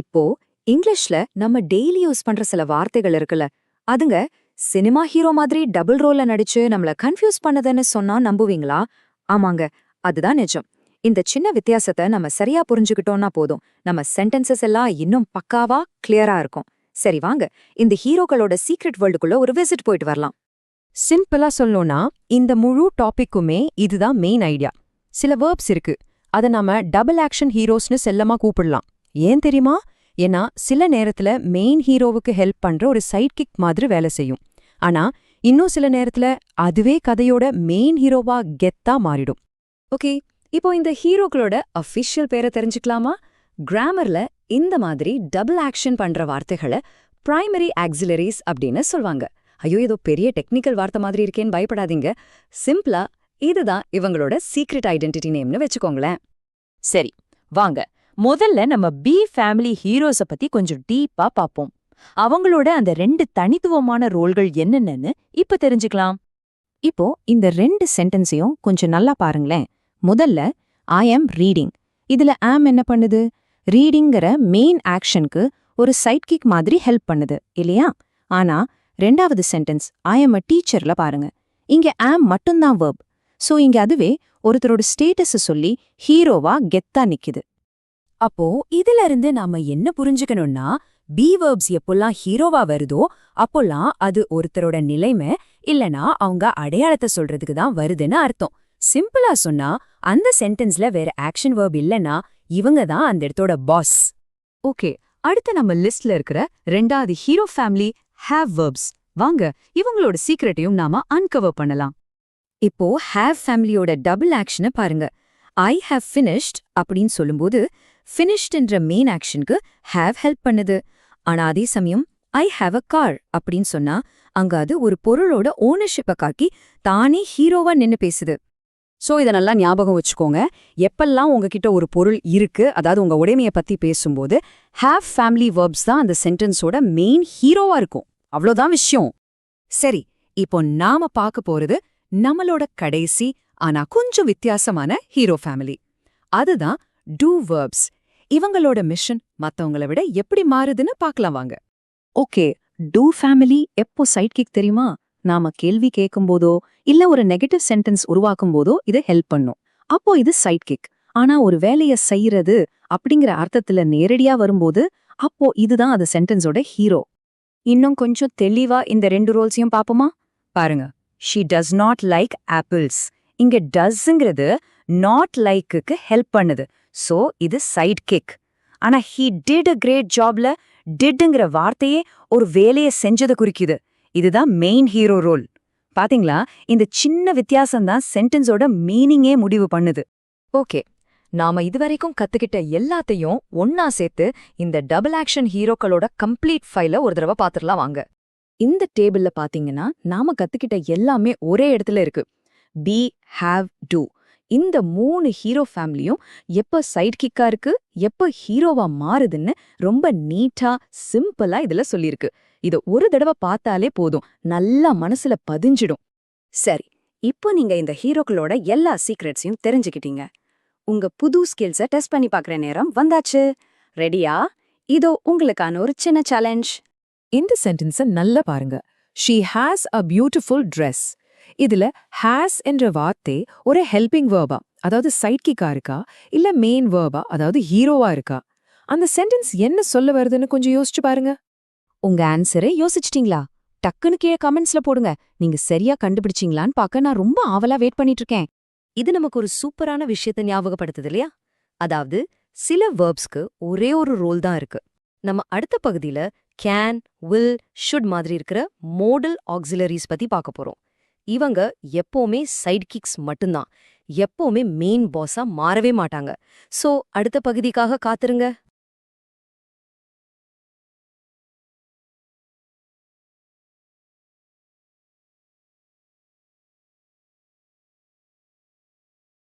இப்போ இங்கிலீஷ்ல நம்ம டெய்லி யூஸ் பண்ற சில வார்த்தைகள் இருக்குல்ல, அதுங்க சினிமா ஹீரோ மாதிரி டபுள் ரோல்ல நடிச்சு நம்மள கன்ஃபியூஸ் பண்ணதுன்னு சொன்னா நம்புவீங்களா? ஆமாங்க, அதுதான் நிஜம். இந்த சின்ன வித்தியாசத்தை நம்ம சரியா புரிஞ்சுக்கிட்டோம்னா போதும், நம்ம சென்டென்சஸ் எல்லாம் இன்னும் பக்காவா கிளியரா இருக்கும். சரி வாங்க, இந்த ஹீரோக்களோட சீக்ரெட் வேர்ல்டுக்குள்ள ஒரு விசிட் போயிட்டு வரலாம். சிம்பிளா சொல்லணும்னா இந்த முழு டாபிக்குமே இதுதான் மெயின் ஐடியா. சில வேர்ப்ஸ் இருக்கு, அதை நாம டபுள் ஆக்ஷன் ஹீரோஸ்னு செல்லமா கூப்பிடலாம். ஏன் தெரியுமா? ஏன்னா சில நேரத்துல மெயின் ஹீரோவுக்கு ஹெல்ப் பண்ற ஒரு சைட் கிக் மாதிரி வேலை செய்யும். ஆனா இன்னும் சில நேரத்துல அதுவே கதையோட மெயின் ஹீரோவா கெத்தா மாறிடும். ஓகே, இப்போ இந்த ஹீரோக்களோட அஃபிஷியல் பேரை தெரிஞ்சுக்கலாமா? கிராமர்ல இந்த மாதிரி டபுள் ஆக்ஷன் பண்ற வார்த்தைகளை பிரைமரி ஆக்சிலரிஸ் அப்படின்னு சொல்வாங்க. ஐயோ, ஏதோ பெரிய டெக்னிக்கல் வார்த்தை மாதிரி இருக்கேன்னு பயப்படாதீங்க. சிம்பிளா இதுதான் இவங்களோட சீக்ரெட் ஐடென்டிட்டி நேம்னு வச்சுக்கோங்களேன். சரி, வாங்க முதல்ல நம்ம பி ஃபேமிலி ஹீரோஸ பத்தி கொஞ்சம் டீப்பா பாப்போம். அவங்களோட அந்த 2 தனித்துவமான ரோல்கள் என்னென்னு இப்ப தெரிஞ்சுக்கலாம். இப்போ இந்த 2 சென்டென்ஸையும் கொஞ்சம் நல்லா பாருங்களேன். முதல்ல ஐ ஆம் ரீடிங். இதுல ஆம் என்ன பண்ணுது? ரீடிங்கிற மெயின் ஆக்ஷனுக்கு ஒரு சைட் கிக் மாதிரி ஹெல்ப் பண்ணுது இல்லையா? ஆனா ரெண்டாவது சென்டென்ஸ் ஐ ஆம் அ டீச்சர்ல பாருங்க, இங்க ஆம் மட்டும்தான் வெர்ப். சோ இங்க அதுவே ஒருத்தரோட ஸ்டேட்டஸ் சொல்லி ஹீரோவா கெத்தா நிக்குது. அப்போ இதுல இருந்து நாம என்ன புரிஞ்சுக்கணும்னா, பி வெர்ப்ஸ் எப்போல்லாம் ஹீரோவா வருதோ அப்போல்லாம் அது ஒருத்தரோட நிலைமை இல்லனா அவங்க அடையாளத்தை சொல்றதுக்கு தான் வருதுன்னு அர்த்தம். சிம்பிளா சொன்னா, அந்த சென்டென்ஸ்ல வேற ஆக்ஷன் வெர்ப் இல்லனா இவங்க தான் அந்த இடத்தோட பாஸ். ஓகே, அடுத்து நம்ம லிஸ்ட்ல இருக்கிற 2வது ஹீரோ ஃபேமிலி ஹேவ் வெர்ப்ஸ். வாங்க இவங்களோட சீக்ரெட்டையும் நாம அன்கவர் பண்ணலாம். இப்போ ஹேவ் ஃபேமிலியோட டபுள் ஆக்ஷனை பாருங்க. ஐ ஹேவ் ஃபினிஷ்ட் அப்படின்னு சொல்லும்போது ஃபினிஷ்ட்ன்ற மெயின் ஆக்ஷனுக்கு ஹேவ் ஹெல்ப் பண்ணுது. ஆனா அதே சமயம் ஐ ஹேவ் அ கார் அப்படின்னு சொன்னா அங்க அது ஒரு பொருளோட ஓனர்ஷிப்பை காக்கி தானே ஹீரோவா நின்னு பேசுது. சோ இதை நல்லா ஞாபகம் வச்சுக்கோங்க. எப்பெல்லாம் உங்ககிட்ட ஒரு பொருள் இருக்கு, அதாவது உங்க உடைமையை பத்தி பேசும்போது ஹேவ் ஃபேமிலி வெர்ப்ஸ் தான் அந்த சென்டென்ஸோட மெயின் ஹீரோவா இருக்கும். அவ்வளோதான் விஷயம். சரி, இப்போ நாம பார்க்க போறது நம்மளோட கடைசி ஆனா கொஞ்சம் வித்தியாசமான ஹீரோ ஃபேமிலி. அதுதான் டூ வெர்ப்ஸ். இவங்களோட மிஷன் மத்தவங்கள விட எப்படி மாறுதுன்னு பார்க்கலாம் வாங்க. ஓகே, டூ ஃபேமிலி எப்போ சைட் கிக் தெரியுமா? நாம கேள்வி கேட்கும்போதோ இல்ல ஒரு நெகட்டிவ் சென்டென்ஸ் உருவாக்கும் போதோ இது ஹெல்ப் பண்ணும். அப்போ இது சைட் கிக். ஆனா ஒரு வேலைய செய்யறது அப்படிங்கிற அர்த்தத்துல நேரடியா வரும்போது அப்போ இதுதான் அந்த சென்டென்ஸோட ஹீரோ. இன்னும் கொஞ்சம் தெளிவா இந்த 2 ரோல்ஸையும் பாப்போமா? பாருங்க, she does not like apples. இங்க டஸ்ங்கிறது நாட் லைக்குக்கு ஹெல்ப் பண்ணுது. சோ இது சைட் கிக். ஆனா ஹி டிட் அ கிரேட் ஜாப்ல டிட்ங்கிற வார்த்தையே ஒரு வேலையை செஞ்சதை குறிக்குது. இதுதான் மெயின் ஹீரோ ரோல். பாத்தீங்களா? இந்த சின்ன வித்தியாசம்தான் சென்டென்ஸோட மீனிங்கே முடிவு பண்ணுது. ஓகே, நாம இதுவரைக்கும் கத்துக்கிட்ட எல்லாத்தையும் ஒன்னா சேர்த்து இந்த டபுள் ஆக்ஷன் ஹீரோக்களோட கம்ப்ளீட் ஃபைல ஒரு தடவை பாத்துடலாம் வாங்க. இந்த டேபிள்ல பாத்தீங்கன்னா நாம கத்துக்கிட்ட எல்லாமே ஒரே இடத்துல இருக்கு. Be, have, do. இந்த 3 ஹீரோ ஃபேமிலியும் எப்ப சைட் கிக்கா இருக்கு, எப்ப ஹீரோவா மாறுதுன்னு ரொம்ப நீட்டா சிம்பிளா இதுல சொல்லிருக்கு. இத ஒரு தடவை பார்த்தாலே போதும், நல்லா மனசுல பதிஞ்சிடும். சரி, இப்போ நீங்க இந்த ஹீரோக்களோட எல்லா சீக்ரெட்ஸையும் தெரிஞ்சுக்கிட்டீங்க. உங்க புது ஸ்கில்ஸை டெஸ்ட் பண்ணி பார்க்குற நேரம் வந்தாச்சு. ரெடியா? இதோ உங்களுக்கான ஒரு சின்ன சேலஞ்ச். இந்த சென்டென்ஸை நல்லா பாருங்க. She has a beautiful dress. இதுல ஹாஸ் என்ற வார்த்தை ஒரு ஹெல்பிங் வேர்பா, அதாவது சைட் கிக்கா இருக்கா இல்ல மெயின் வேர்பா, அதாவது ஹீரோவா இருக்கா? அந்த சென்டென்ஸ் என்ன சொல்ல வருதுன்னு கொஞ்சம் யோசிச்சு பாருங்க. உங்க ஆன்சரை யோசிச்சிட்டீங்களா? டக்குன்னு கீழே கமெண்ட்ஸ்ல போடுங்க. நீங்க சரியா கண்டுபிடிச்சீங்களான்னு பார்க்க நான் ரொம்ப ஆவலா வெயிட் பண்ணிட்டு இருக்கேன். இது நமக்கு ஒரு சூப்பரான விஷயத்தை ஞாபகப்படுத்துது இல்லையா? அதாவது சில வேர்ப்ஸ்க்கு ஒரே ஒரு ரோல் தான் இருக்கு. நம்ம அடுத்த பகுதியில கேன், வில், ஷுட் மாதிரி இருக்கிற மோடல் ஆக்சிலரிஸ் பத்தி பார்க்க போறோம். இவங்க எப்பவுமே சைட் கிக்ஸ் மட்டும்தான், எப்பவுமே மெயின் பாஸா மாறவே மாட்டாங்க. சோ அடுத்த பகுதிக்காக காத்துருங்க.